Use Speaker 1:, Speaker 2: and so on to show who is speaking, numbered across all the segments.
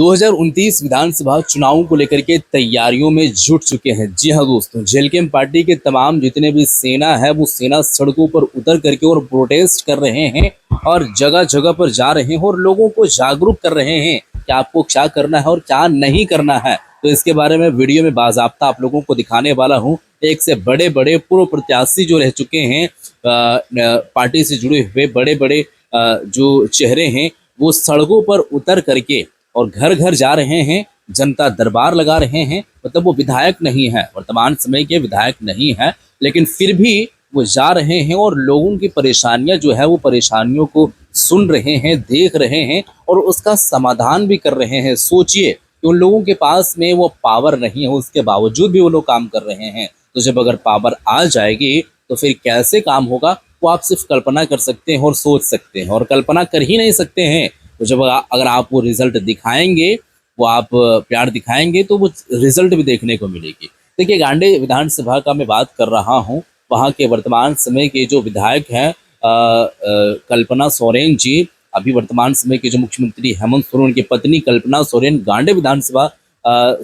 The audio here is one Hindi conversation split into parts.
Speaker 1: 2029 विधानसभा चुनावों को लेकर के तैयारियों में जुट चुके हैं। जी हाँ दोस्तों, जेएलकेएम पार्टी के तमाम जितने भी सेना है वो सेना सड़कों पर उतर करके और प्रोटेस्ट कर रहे हैं और जगह जगह पर जा रहे हैं और लोगों को जागरूक कर रहे हैं कि आपको क्या करना है और क्या नहीं करना है। तो इसके बारे में वीडियो में बाज़ाब्ता आप लोगों को दिखाने वाला हूँ। एक से बड़े बड़े पूर्व प्रत्याशी जो रह चुके हैं, पार्टी से जुड़े हुए बड़े बड़े जो चेहरे हैं वो सड़कों पर उतर करके और घर घर जा रहे हैं, जनता दरबार लगा रहे हैं। मतलब वो विधायक नहीं है, वर्तमान समय के विधायक नहीं है, लेकिन फिर भी वो जा रहे हैं और लोगों की परेशानियां जो है वो परेशानियों को सुन रहे हैं, देख रहे हैं और उसका समाधान भी कर रहे हैं। सोचिए कि उन लोगों के पास में वो पावर नहीं है, उसके बावजूद भी वो लोग काम कर रहे हैं। तो जब अगर पावर आ जाएगी तो फिर कैसे काम होगा वो आप सिर्फ कल्पना कर सकते हैं और सोच सकते हैं, और कल्पना कर ही नहीं सकते हैं। तो जब अगर आप वो रिजल्ट दिखाएंगे, वो आप प्यार दिखाएंगे, तो वो रिजल्ट भी देखने को मिलेगी। देखिए, गांडे विधानसभा का मैं बात कर रहा हूँ। वहाँ के वर्तमान समय के जो विधायक हैं कल्पना सोरेन जी, अभी वर्तमान समय के जो मुख्यमंत्री हेमंत सोरेन, उनकी पत्नी कल्पना सोरेन गांडे विधानसभा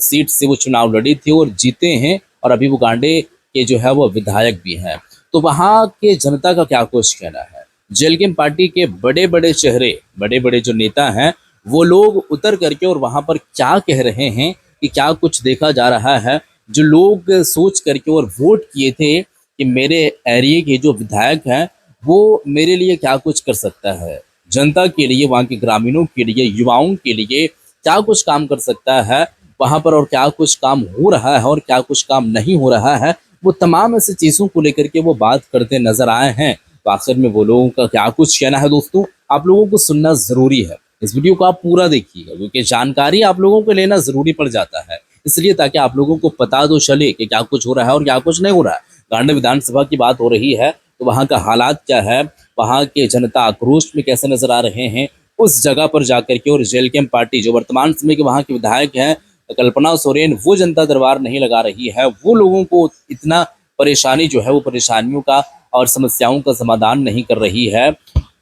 Speaker 1: सीट से वो चुनाव लड़ी थी और जीते हैं, और अभी वो गांडे के जो है वो विधायक भी हैं। तो वहाँ के जनता का क्या कुछ कहना है? जेएलकेएम पार्टी के बड़े बड़े चेहरे, बड़े बड़े जो नेता हैं, वो लोग उतर करके और वहाँ पर क्या कह रहे हैं कि क्या कुछ देखा जा रहा है। जो लोग सोच करके और वोट किए थे कि मेरे एरिया के जो विधायक हैं वो मेरे लिए क्या कुछ कर सकता है, जनता के लिए, वहाँ के ग्रामीणों के लिए, युवाओं के लिए क्या कुछ काम कर सकता है वहाँ पर, और क्या कुछ काम हो रहा है और क्या कुछ काम नहीं हो रहा है, वो तमाम ऐसी चीज़ों को लेकर के वो बात करते नजर आए हैं। तो आखिर में वो लोगों का क्या कुछ कहना है दोस्तों, आप लोगों को सुनना ज़रूरी है। इस वीडियो को आप पूरा देखिएगा, क्योंकि जानकारी आप लोगों को लेना ज़रूरी पड़ जाता है, इसलिए ताकि आप लोगों को पता तो चले कि क्या कुछ हो रहा है और क्या कुछ नहीं हो रहा है। गांडे विधानसभा की बात हो रही है तो वहाँ का हालात क्या है, वहाँ के जनता आक्रोश में कैसे नजर आ रहे हैं, उस जगह पर जाकर के। और जेएलकेएम पार्टी जो वर्तमान समय के वहाँ के विधायक हैं कल्पना सोरेन, वो जनता दरबार नहीं लगा रही है, वो लोगों को इतना परेशानी जो है वो परेशानियों का और समस्याओं का समाधान नहीं कर रही है।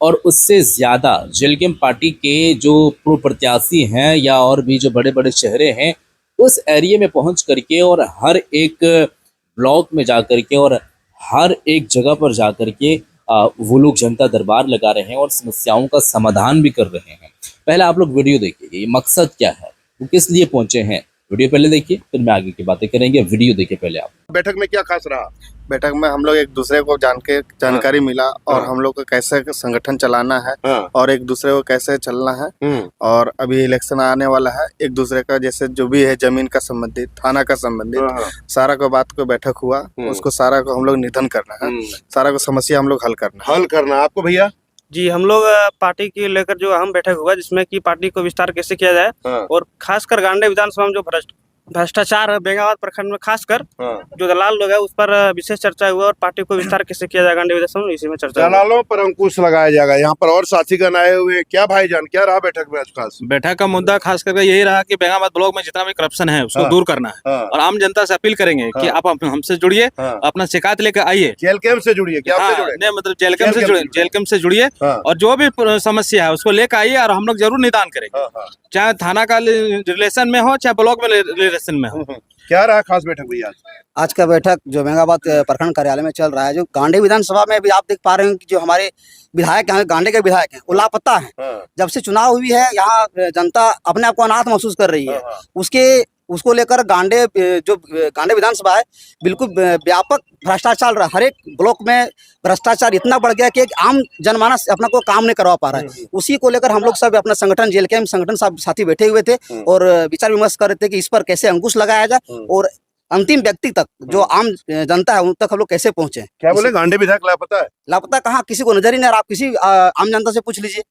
Speaker 1: और उससे ज़्यादा जेएलकेएम पार्टी के जो पूर्व प्रत्याशी हैं या और भी जो बड़े बड़े चेहरे हैं, उस एरिया में पहुंच करके और हर एक ब्लॉक में जा करके और हर एक जगह पर जा करके वो लोग जनता दरबार लगा रहे हैं और समस्याओं का समाधान भी कर रहे हैं। पहले आप लोग वीडियो देखिए, ये मकसद क्या है, वो किस लिए पहुंचे हैं। वीडियो पहले देखिए, फिर मैं आगे की बातें करेंगे। वीडियो देखिए पहले आप।
Speaker 2: बैठक में क्या खास रहा?
Speaker 3: बैठक में हम लोग एक दूसरे को जानकारी मिला और हम लोग को कैसे संगठन चलाना है और एक दूसरे को कैसे चलना है। और अभी इलेक्शन आने वाला है, एक दूसरे का जैसे जो भी है जमीन का संबंधित, थाना का संबंधित, सारा को बात को बैठक हुआ, उसको सारा को हम लोग निधन करना है, सारा को समस्या हम लोग हल करना।
Speaker 2: आपको भैया?
Speaker 4: जी, हम लोग पार्टी की लेकर जो अहम बैठक हुआ, जिसमें कि पार्टी को विस्तार कैसे किया जाए और खासकर गांडे विधानसभा में जो भ्रष्टाचार है बेंगाबाद प्रखंड में, खासकर जो दलाल लोग है उस पर विशेष चर्चा हुआ, और पार्टी को विस्तार कैसे किया जाएगा गांडे विधानसभा में, इसी में चर्चा।
Speaker 2: दलालों पर अंकुश लगाया जाएगा। यहाँ पर और साथीगण आए हुए, क्या भाईजान क्या रहा बैठक में आज खास?
Speaker 5: बैठक का मुद्दा खास करके यही रहा कि बेंगाबाद ब्लॉक में जितना भी करप्शन है उसको दूर करना है, और आम जनता से अपील करेंगे कि आप हमसे जुड़िए, अपना शिकायत लेकर आइए,
Speaker 2: जेएलकेएम से जुड़िए। क्या
Speaker 5: मतलब जेएलकेएम से जुड़िए और जो भी समस्या है उसको लेकर आइए और हम लोग जरूर निदान करेंगे, चाहे थाना का रिलेशन में हो चाहे ब्लॉक में रिलेशन में हो।
Speaker 2: क्या रहा खास बैठक भैया?
Speaker 6: आज का बैठक जो बेंगाबाद प्रखंड कार्यालय में चल रहा है, जो गांडे विधानसभा में भी आप देख पा रहे हैं कि जो हमारे विधायक हैं, गांडे के विधायक हैं, वो लापता हैं। जब से चुनाव हुई है यहाँ जनता अपने आप को अनाथ महसूस कर रही है। उसको लेकर गांडे विधानसभा है, बिल्कुल व्यापक भ्रष्टाचार रहा। हर एक ब्लॉक में भ्रष्टाचार इतना बढ़ गया कि एक आम जनमानस अपना को काम नहीं करवा पा रहा है। उसी को लेकर हम लोग सब अपना संगठन जेएलकेएम संगठन सब साथी बैठे हुए थे और विचार विमर्श कर रहे थे कि इस पर कैसे अंकुश लगाया जाए और अंतिम व्यक्ति तक, जो आम जनता है, उन तक हम लोग कैसे पहुंचे।
Speaker 2: क्या बोले, गांडे विधायक लापता है?
Speaker 6: लापता कहाँ, किसी को नजर ही नहीं आ रहा। आप किसी आम जनता से पूछ लीजिए,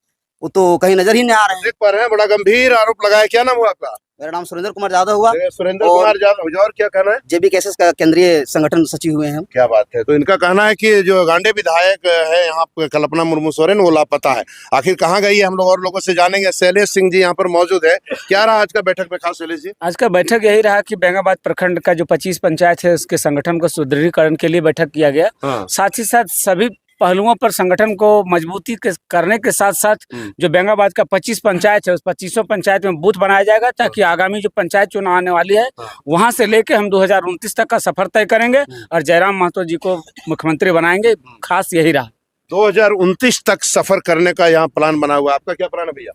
Speaker 6: वो तो कहीं नजर ही नहीं आ रहे हैं।
Speaker 2: देख पा रहे हैं, बड़ा गंभीर आरोप लगाया। क्या नाम हुआ आपका?
Speaker 6: मेरा नाम सुरेंद्र कुमार यादव हुआ।
Speaker 2: सुरेंद्र कुमार यादव, और क्या कहना है?
Speaker 6: जेबीकेएसएस का केंद्रीय संगठन सचिव हुए हैं हम।
Speaker 2: क्या बात है। तो इनका कहना है कि जो गांडे विधायक है यहाँ पे कल्पना मुर्मू सोरेन, वो लापता है। आखिर कहाँ गई है, हम लोग और लोगों से जानेंगे। शैलेश सिंह जी यहाँ पर मौजूद है। क्या रहा आज का बैठक में खास शैलेश जी?
Speaker 7: आज का बैठक यही रहा कि बेंगाबाद प्रखंड का जो 25 पंचायत है उसके संगठन को सुदृढ़ीकरण के लिए बैठक किया गया। साथ ही साथ सभी पहलुओं पर संगठन को मजबूती करने के साथ साथ जो बेंगाबाद का 25 पंचायत है, उस 25 पंचायत में बूथ बनाया जाएगा, ताकि आगामी जो पंचायत चुनाव आने वाली है वहां से लेके हम 2029 तक का सफर तय करेंगे और जयराम महतो जी को मुख्यमंत्री बनाएंगे। खास यही रहा।
Speaker 2: 2029 तक सफर करने का यहाँ प्लान बना हुआ है। आपका क्या प्लान है भैया?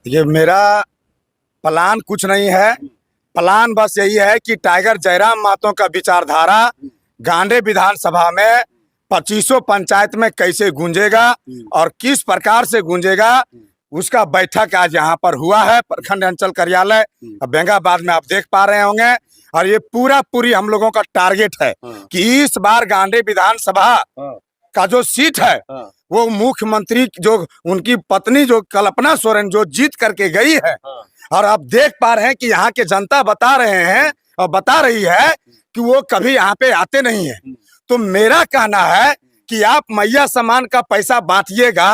Speaker 8: ये मेरा प्लान कुछ नहीं है, प्लान बस यही है कि टाइगर जयराम महतो का विचारधारा गांडे विधानसभा में 25 पंचायत में कैसे गूंजेगा और किस प्रकार से गूंजेगा, उसका बैठक आज यहाँ पर हुआ है प्रखंड अंचल कार्यालय बेंगाबाद में। आप देख पा रहे होंगे। और ये पूरी हम लोगों का टारगेट है कि इस बार गांडे विधानसभा का जो सीट है वो मुख्यमंत्री जो उनकी पत्नी जो कल्पना सोरेन जो जीत करके गई है। और आप देख पा रहे हैं कि यहाँ के जनता बता रहे हैं और बता रही है कि वो कभी यहाँ पे आते नहीं है। तो मेरा कहना है कि आप मैया सम्मान का पैसा बांटिएगा,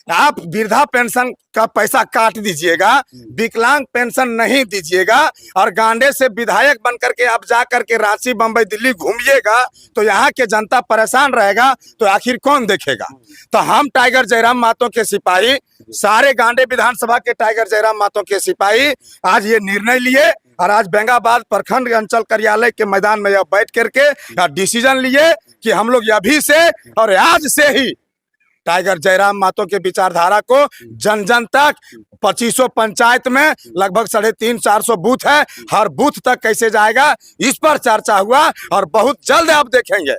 Speaker 8: आप वृद्धा पेंशन का पैसा काट दीजिएगा, विकलांग पेंशन नहीं दीजिएगा, और गांडे से विधायक बन करके आप जा करके रांची बम्बई दिल्ली घूमिएगा तो यहाँ के जनता परेशान रहेगा, तो आखिर कौन देखेगा। तो हम टाइगर जयराम महतो के सिपाही, सारे गांडे विधानसभा के टाइगर जयराम महतो के सिपाही आज ये निर्णय लिए और आज बेंगाबाद प्रखंड अंचल कार्यालय के मैदान में यह बैठ करके डिसीजन लिए कि हम लोग अभी से और आज से ही टाइगर जयराम महतो के विचारधारा को जन जन तक 25 पंचायत में लगभग 350-400 बूथ है, हर बूथ तक कैसे जाएगा इस पर चर्चा हुआ। और बहुत जल्द आप देखेंगे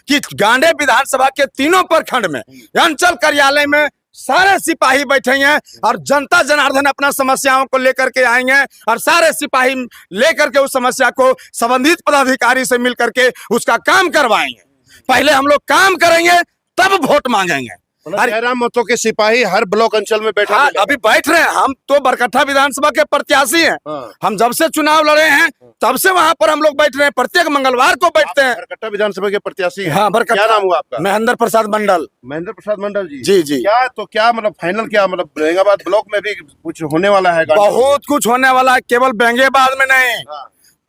Speaker 8: कि गांडे विधानसभा के तीनों प्रखंड में अंचल कार्यालय में सारे सिपाही बैठेंगे और जनता जनार्दन अपना समस्याओं को लेकर के आएंगे और सारे सिपाही लेकर के उस समस्या को संबंधित पदाधिकारी से मिलकर के उसका काम करवाएंगे। पहले हम लोग काम करेंगे तब वोट मांगेंगे।
Speaker 2: जयराम महतो के सिपाही हर ब्लॉक अंचल में बैठा
Speaker 8: हाँ, अभी बैठ रहे हैं। हम तो बरकट्ठा विधानसभा के प्रत्याशी हैं। हम जब से चुनाव लड़े हैं तब से वहाँ पर हम लोग बैठ रहे हैं, प्रत्येक मंगलवार को बैठते हैं।
Speaker 2: बरकट्ठा विधानसभा के प्रत्याशी हैं।
Speaker 8: हाँ,
Speaker 2: क्या नाम हुआ आपका?
Speaker 8: महेंद्र प्रसाद मंडल।
Speaker 2: महेंद्र प्रसाद मंडल जी।
Speaker 8: जी जी।
Speaker 2: क्या मतलब फाइनल क्या मतलब बेंगाबाद ब्लॉक में भी कुछ होने वाला है?
Speaker 8: बहुत कुछ होने वाला है, केवल बेंगाबाद में नहीं,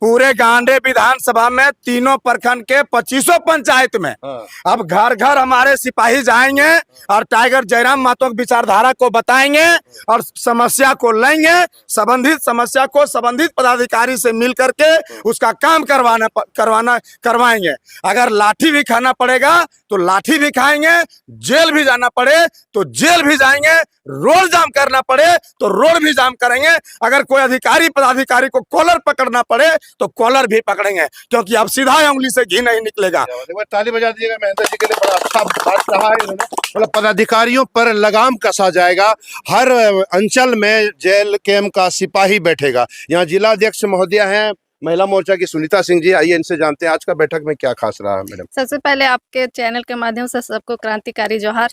Speaker 8: पूरे गांडे विधानसभा में तीनों प्रखंड के 25 पंचायत में अब घर घर हमारे सिपाही जाएंगे और टाइगर जयराम महतो की विचारधारा को बताएंगे और समस्या को लेंगे, संबंधित समस्या को संबंधित पदाधिकारी से मिल करके उसका काम करवाएंगे। अगर लाठी भी खाना पड़ेगा तो लाठी भी खाएंगे, जेल भी जाना पड़े तो जेल भी जाएंगे, रोड जाम करना पड़े तो रोड भी जाम करेंगे। अगर कोई अधिकारी पदाधिकारी को कॉलर पकड़ना पड़े तो कॉलर भी पकड़ेंगे, क्योंकि अब सीधा उंगली से घी नहीं निकलेगा।
Speaker 2: ताली बजा दीजिएगा महेंद्र जी के लिए, बड़ा अच्छा बात कहा है इन्होंने। मतलब पदाधिकारियों पर लगाम कसा जाएगा, हर अंचल में जेल कैंप का सिपाही बैठेगा। यहाँ जिला अध्यक्ष महोदय हैं महिला मोर्चा की सुनीता सिंह जी, आइए इनसे जानते हैं आज का बैठक में क्या खास रहा है। मैडम,
Speaker 9: सबसे पहले आपके चैनल के माध्यम से सबको क्रांतिकारी जोहार।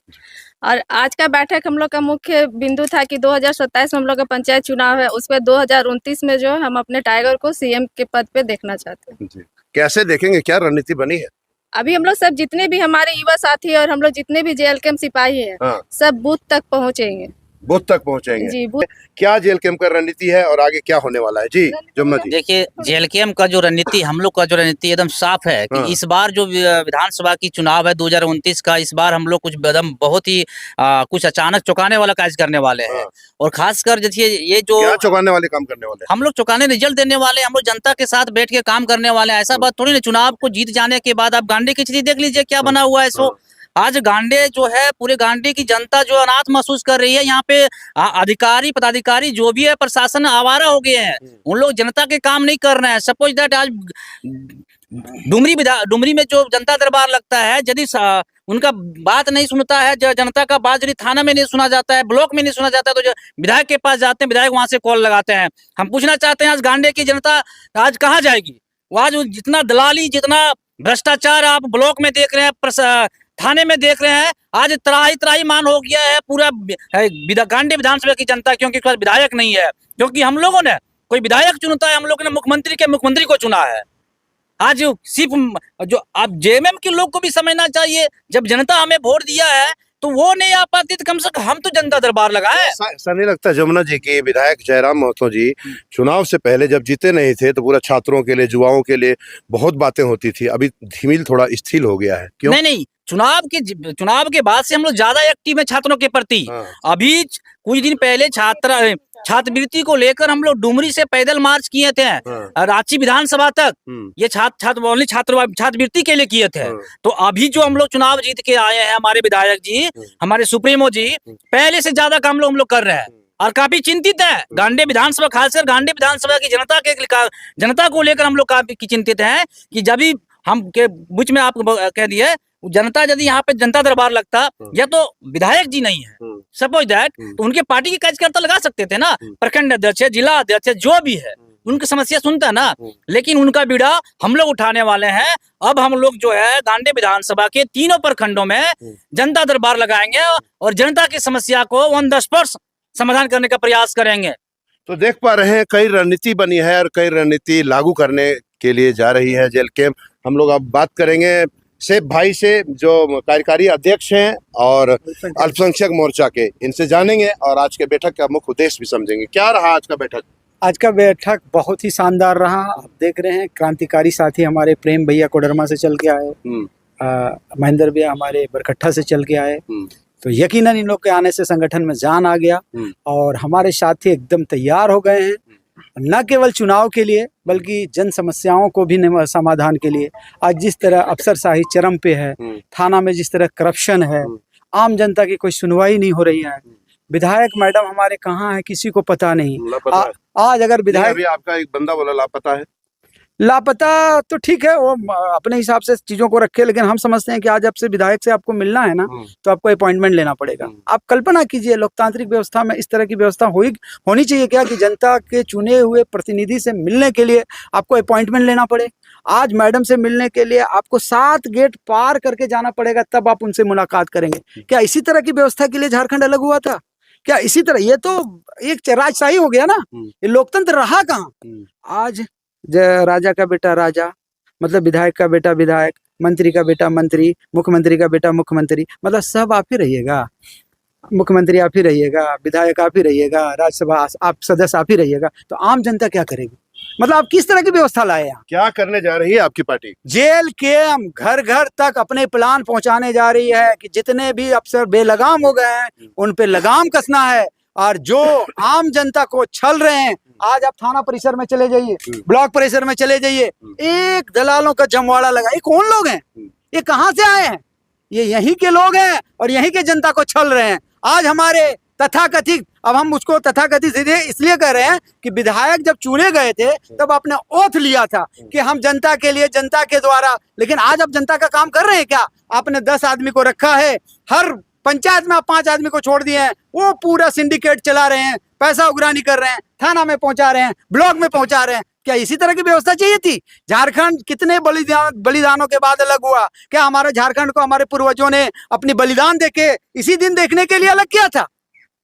Speaker 9: और आज का बैठक हम लोग का मुख्य बिंदु था कि 2027 में हम लोग का पंचायत चुनाव है, उस पर 2029 में जो है हम अपने टाइगर को सीएम के पद पे देखना चाहते हैं।
Speaker 2: जी, कैसे देखेंगे, क्या रणनीति बनी है?
Speaker 9: अभी हम लोग सब जितने भी हमारे युवा साथी और हम लोग जितने भी जेल कैंप सिपाही है सब बूथ तक पहुँचेंगे।
Speaker 2: बूथ तक पहुंचेंगे
Speaker 9: जी। बूथ
Speaker 2: क्या जेल कैंप का रणनीति है और आगे क्या होने वाला है? जी जमुना जी।
Speaker 10: देखिए, जेल कैंप का जो रणनीति, हम लोग का जो रणनीति एकदम साफ है कि इस बार जो विधानसभा की चुनाव है 2029 का, इस बार हम लोग कुछ एकदम बहुत ही कुछ अचानक चौंकाने वाला कार्य करने वाले हैं। और खासकर देखिए ये जो
Speaker 2: क्या चौंकाने वाले काम करने वाले हैं?
Speaker 10: हम लोग चौंकाने रिजल्ट देने वाले, हम लोग जनता के साथ बैठ के काम करने वाले हैं। ऐसा बात थोड़ी ना, चुनाव को जीत जाने के बाद आप गांडे की स्थिति देख लीजिए क्या बना हुआ है। सो आज गांडे जो है, पूरे गांडे की जनता जो अनाथ महसूस कर रही है। यहाँ पे अधिकारी पदाधिकारी जो भी है, प्रशासन आवारा हो गए हैं, उन लोग जनता के काम नहीं कर रहे हैं। सपोज दैट आज डुमरी में जो जनता दरबार लगता है, यदि उनका बात नहीं सुनता है, जनता का बात यदि थाना में नहीं सुना जाता है, ब्लॉक में नहीं सुना जाता है, तो जो विधायक के पास जाते हैं, विधायक वहां से कॉल लगाते हैं। हम पूछना चाहते हैं आज गांडे की जनता आज कहाँ जाएगी? वो आज जितना दलाली, जितना भ्रष्टाचार आप ब्लॉक में देख रहे हैं, थाने में देख रहे हैं, आज त्राही मान हो गया है पूरा गांडे विधानसभा की जनता, क्योंकि कोई विधायक नहीं है। क्योंकि हम लोगों ने कोई विधायक चुनता है, हम लोगों ने मुख्यमंत्री को चुना है। आज सिर्फ जो आप जेएमएम के लोग को भी समझना चाहिए, जब जनता हमें वोट दिया है तो वो नहीं आ पाती तो कम से कम हम तो जनता दरबार लगाए।
Speaker 2: ऐसा नहीं लगता जमुना जी की विधायक जयराम महतो जी चुनाव से पहले जब जीते नहीं थे तो पूरा छात्रों के लिए, युवाओं के लिए बहुत बातें होती थी, अभी धीमिल थोड़ा स्थिर हो गया है, क्यों?
Speaker 10: नहीं, चुनाव के बाद से हम लोग ज्यादा एक्टिव है छात्रों के प्रति। अभी कुछ दिन पहले छात्रवृत्ति को लेकर हम लोग डुमरी से पैदल मार्च किए थे रांची विधानसभा तक। ये छात्रवृत्ति के लिए किए थे। तो अभी जो हम लोग चुनाव जीत के आए हैं, हमारे विधायक जी, हमारे सुप्रीमो जी, पहले से ज्यादा काम हम लोग कर रहे हैं और काफी चिंतित है। गांडे विधानसभा, खासकर गांडे विधानसभा की जनता को लेकर हम लोग काफी चिंतित हैं कि जब भी हम के बीच में आप कह दिए जनता यदि यहाँ पे जनता दरबार लगता या तो विधायक जी नहीं है, सपोज दैट, तो उनके पार्टी के कार्यकर्ता लगा सकते थे ना, प्रखंड अध्यक्ष है, जिला अध्यक्ष है, जो भी है, उनकी समस्या सुनता ना। लेकिन उनका बीड़ा हम लोग उठाने वाले हैं। अब हम लोग जो है गांडे विधानसभा के तीनों प्रखंडों में जनता दरबार लगाएंगे और जनता की समस्या को 110% समाधान करने का प्रयास करेंगे।
Speaker 2: तो देख पा रहे हैं कई रणनीति बनी है और कई रणनीति लागू करने के लिए जा रही है जेल कैंप। हम लोग अब बात करेंगे सेफ भाई से, जो कार्यकारी अध्यक्ष हैं और अल्पसंख्यक मोर्चा के, इनसे जानेंगे और आज के बैठक का मुख्य उद्देश्य भी समझेंगे। क्या रहा आज का बैठक?
Speaker 11: आज का बैठक बहुत ही शानदार रहा। आप देख रहे हैं क्रांतिकारी साथी हमारे प्रेम भैया कोडरमा से चल के आए, महेंद्र भैया हमारे बरकट्ठा से चल के आए, तो यकीनन इन लोग के आने से संगठन में जान आ गया और हमारे साथी एकदम तैयार हो गए हैं, न केवल चुनाव के लिए बल्कि जन समस्याओं को भी समाधान के लिए। आज जिस तरह अफसरशाही चरम पे है, थाना में जिस तरह करप्शन है, आम जनता की कोई सुनवाई नहीं हो रही है। विधायक मैडम हमारे कहाँ है किसी को पता नहीं। आज अगर विधायक,
Speaker 2: अभी आपका एक बंदा बोला लापता है,
Speaker 11: लापता तो ठीक है, वो अपने हिसाब से चीजों को रखे, लेकिन हम समझते हैं कि आज आपसे विधायक से आपको मिलना है ना, तो आपको अपॉइंटमेंट लेना पड़ेगा। आप कल्पना कीजिए लोकतांत्रिक व्यवस्था में इस तरह की व्यवस्था होनी चाहिए क्या कि जनता के चुने हुए प्रतिनिधि से मिलने के लिए आपको अपॉइंटमेंट लेना पड़े। आज मैडम से मिलने के लिए आपको 7 गेट पार करके जाना पड़ेगा, तब आप उनसे मुलाकात करेंगे। क्या इसी तरह की व्यवस्था के लिए झारखंड अलग हुआ था क्या? इसी तरह ये तो एक राजशाही हो गया ना, ये लोकतंत्र रहा कहाँ। आज राजा का बेटा राजा, मतलब विधायक का बेटा विधायक, मंत्री का बेटा मंत्री, मुख्यमंत्री का बेटा मुख्यमंत्री, मतलब सब आप ही रहिएगा। मुख्यमंत्री आप ही रहिएगा, विधायक आप ही रहिएगा, राज्यसभा आप सदस्य आप ही रहिएगा, तो आम जनता क्या करेगी? मतलब आप किस तरह की व्यवस्था लाए यहाँ?
Speaker 2: क्या करने जा रही है आपकी पार्टी?
Speaker 11: जेल के हम घर घर तक अपने प्लान पहुंचाने जा रही है कि जितने भी अफसर बेलगाम हो गए हैं उन पे लगाम कसना है, और जो आम जनता को छल रहे हैं, आज आप थाना परिसर में चले जाइए, ब्लॉक परिसर में चले जाइए, एक दलालों का जमवाड़ा लगा। ये कौन लोग हैं? ये कहाँ से आए हैं? ये यहीं के लोग हैं और यहीं के जनता को छल रहे हैं। आज हमारे तथाकथित, अब हम उसको तथाकथित इसलिए कह रहे हैं कि विधायक जब चुने गए थे तब आपने ओथ लिया था कि हम जनता के लिए, जनता के द्वारा, लेकिन आज आप जनता का काम कर रहे हैं क्या? आपने 10 आदमी को रखा है, हर पंचायत में आप 5 आदमी को छोड़ दिए हैं, वो पूरा सिंडिकेट चला रहे हैं, पैसा उगरानी कर रहे हैं, थाना में पहुंचा रहे हैं, ब्लॉक में पहुंचा रहे हैं। क्या इसी तरह की व्यवस्था चाहिए थी? झारखंड कितने बलिदानों के बाद अलग हुआ? क्या हमारे झारखंड को हमारे पूर्वजों ने अपनी बलिदान देके इसी दिन देखने के लिए अलग किया था?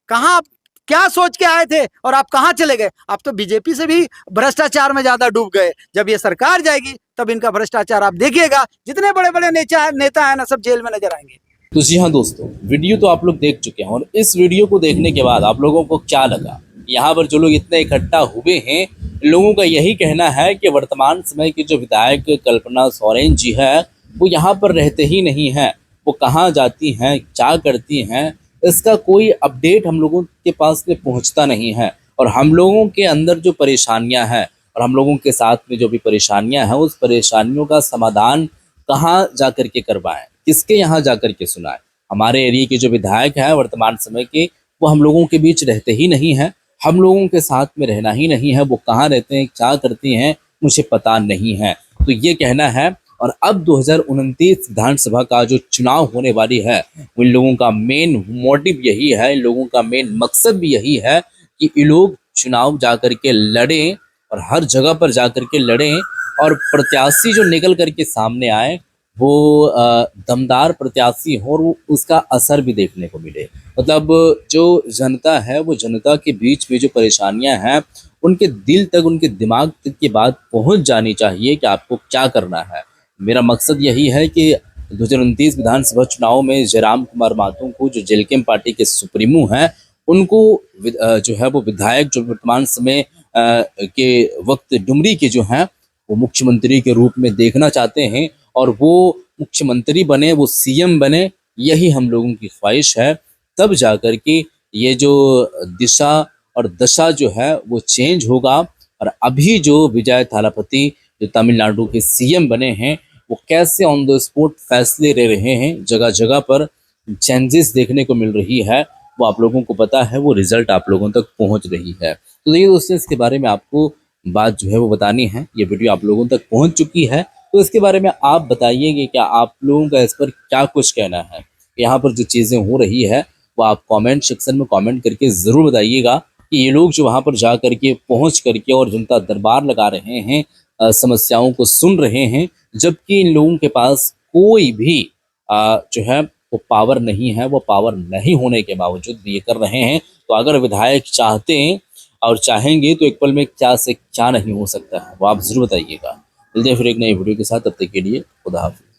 Speaker 11: कहाँ आप क्या सोच के आए थे और आप कहाँ चले गए? आप तो बीजेपी से भी भ्रष्टाचार में ज्यादा डूब गए। जब ये सरकार जाएगी तब इनका भ्रष्टाचार आप देखिएगा, जितने बड़े बड़े नेता है ना, सब जेल में नजर आएंगे।
Speaker 1: तो जी हाँ दोस्तों, वीडियो तो आप लोग देख चुके हैं और इस वीडियो को देखने के बाद आप लोगों को क्या लगा? यहाँ पर जो लोग इतने इकट्ठा हुए हैं, लोगों का यही कहना है कि वर्तमान समय की जो विधायक कल्पना सोरेन जी है वो यहाँ पर रहते ही नहीं हैं। वो कहाँ जाती हैं, क्या करती हैं, इसका कोई अपडेट हम लोगों के पास में पहुँचता नहीं है। और हम लोगों के अंदर जो परेशानियाँ हैं और हम लोगों के साथ में जो भी परेशानियाँ हैं, उस परेशानियों का समाधान कहाँ जा कर के करवाएं, किसके यहाँ जा कर के सुनाएं? हमारे एरिया के जो विधायक हैं वर्तमान समय के, वो हम लोगों के बीच रहते ही नहीं हैं, हम लोगों के साथ में रहना ही नहीं है। वो कहाँ रहते हैं, क्या करती हैं, मुझे पता नहीं है। तो ये कहना है। और अब 2029 विधानसभा का जो चुनाव होने वाली है, उन लोगों का मेन मोटिव यही है, इन लोगों का मेन मकसद भी यही है कि ये लोग चुनाव जा कर के लड़ें और हर जगह पर जा कर के लड़ें और प्रत्याशी जो निकल कर के सामने आए वो दमदार प्रत्याशी हो और उसका असर भी देखने को मिले। मतलब जो जनता है, वो जनता के बीच में जो परेशानियां हैं, उनके दिल तक, उनके दिमाग तक की बात पहुंच जानी चाहिए कि आपको क्या करना है। मेरा मकसद यही है कि 2029 विधानसभा चुनाव में जयराम कुमार महतो को, जो जेलकेम पार्टी के सुप्रीमो हैं, उनको जो है वो विधायक जो वर्तमान समय के वक्त डुमरी के जो हैं वो मुख्यमंत्री के रूप में देखना चाहते हैं और वो मुख्यमंत्री बने, वो सीएम बने, यही हम लोगों की ख्वाहिश है। तब जाकर के ये जो दिशा और दशा जो है वो चेंज होगा। और अभी जो विजय थालापति जो तमिलनाडु के सीएम बने हैं वो कैसे ऑन द स्पॉट फैसले ले रहे हैं, जगह जगह पर चेंजेस देखने को मिल रही है, वो आप लोगों को पता है, वो रिजल्ट आप लोगों तक पहुंच रही है। तो देखिए दोस्तों, इसके बारे में आपको बात जो है वो बतानी है, ये वीडियो आप लोगों तक पहुंच चुकी है, तो इसके बारे में आप बताइए क्या आप लोगों का इस पर क्या कुछ कहना है। यहाँ पर जो चीज़ें हो रही है वो आप कमेंट सेक्शन में कमेंट करके ज़रूर बताइएगा कि ये लोग जो वहाँ पर जा करके पहुँच करके और जनता दरबार लगा रहे हैं, समस्याओं को सुन रहे हैं, जबकि इन लोगों के पास कोई भी जो है वो पावर नहीं है, वो पावर नहीं होने के बावजूद भी ये कर रहे हैं। तो अगर विधायक चाहते हैं और चाहेंगे तो एक पल में क्या से क्या नहीं हो सकता है, वो आप ज़रूर बताइएगा। मिलते हैं फिर एक नई वीडियो के साथ, तब तक के लिए खुदा हाफिज़।